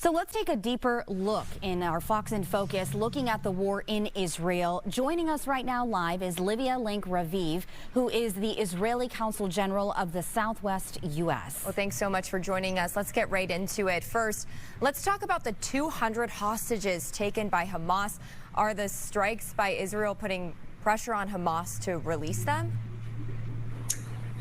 So let's take a deeper look in our Fox in Focus, looking at the war in Israel. Joining us right now live is Livia Link-Raviv, who is the Israeli Consul General of the Southwest U.S. Well, thanks so much for joining us. Let's get right into it. First, let's talk about the 200 hostages taken by Hamas. Are the strikes by Israel putting pressure on Hamas to release them?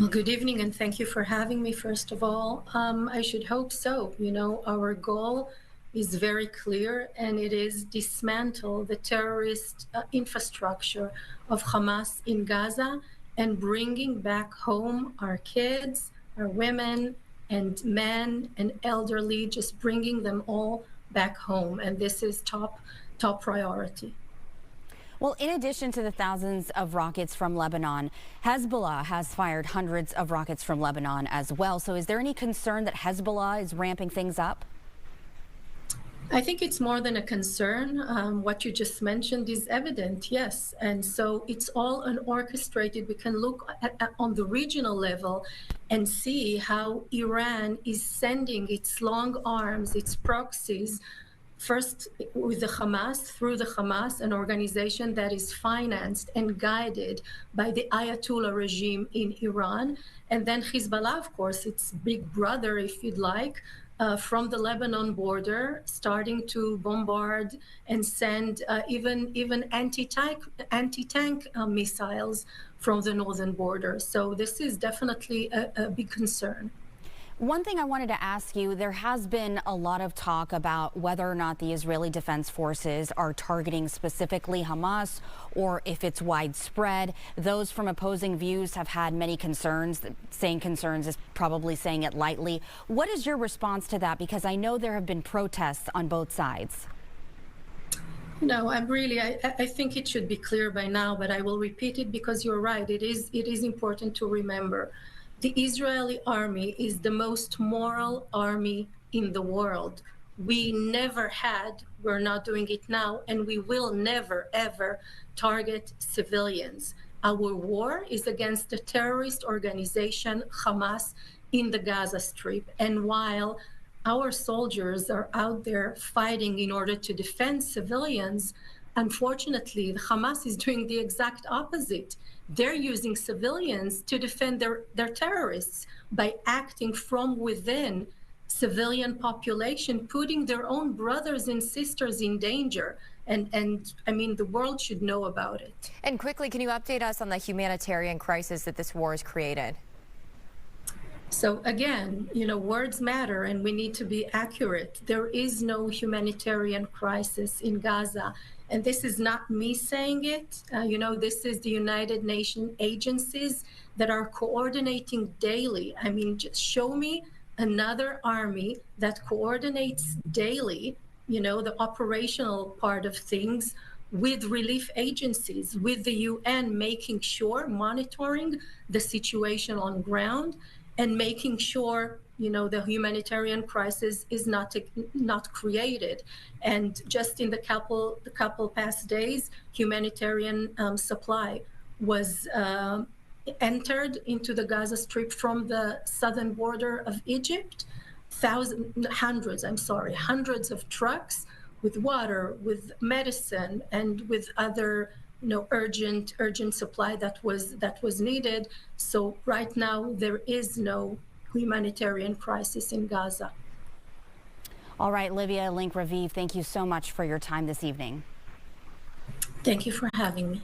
Well, good evening, and thank you for having me, first of all. I should hope so. You know, our goal is very clear, and it is dismantle the terrorist infrastructure of Hamas in Gaza and bringing back home our kids, our women, and men, and elderly, just bringing them all back home. And this is top priority. Well, in addition to the thousands of rockets from Lebanon, Hezbollah has fired hundreds of rockets from Lebanon as well. So is there any concern that Hezbollah is ramping things up? I think it's more than a concern. What you just mentioned is evident, yes. And so it's all unorchestrated. We can look on the regional level and see how Iran is sending its long arms, its proxies, first with the Hamas, through the Hamas, an organization that is financed and guided by the Ayatollah regime in Iran. And then Hezbollah, of course, its big brother, if you'd like, from the Lebanon border, starting to bombard and send even anti-tank missiles from the northern border. So this is definitely a big concern. One thing I wanted to ask you, there has been a lot of talk about whether or not the Israeli Defense Forces are targeting specifically Hamas or if it's widespread. Those from opposing views have had many concerns. Saying concerns is probably saying it lightly. What is your response to that? Because I know there have been protests on both sides. No, I think it should be clear by now, but I will repeat it because you're right. It is important to remember. The Israeli army is the most moral army in the world. We never had, we're not doing it now, and we will never, ever target civilians. Our war is against the terrorist organization Hamas in the Gaza Strip. And while our soldiers are out there fighting in order to defend civilians, unfortunately, Hamas is doing the exact opposite. They're using civilians to defend their terrorists by acting from within civilian population, putting their own brothers and sisters in danger. And I mean, the world should know about it. And quickly, can you update us on the humanitarian crisis that this war has created? So again, you know, words matter and we need to be accurate. There is no humanitarian crisis in Gaza. And this is not me saying it. You know, this is the United Nations agencies that are coordinating daily. I mean, just show me another army that coordinates daily, you know, the operational part of things with relief agencies, with the UN, making sure, monitoring the situation on ground and making sure, you know, the humanitarian crisis is not created. And just in the couple past days, humanitarian supply was entered into the Gaza Strip from the southern border of Egypt. Hundreds of trucks with water, with medicine, and with other, you know, urgent supply that was needed. So right now there is no humanitarian crisis in Gaza. All right, Livia Link-Raviv, thank you so much for your time this evening. Thank you for having me.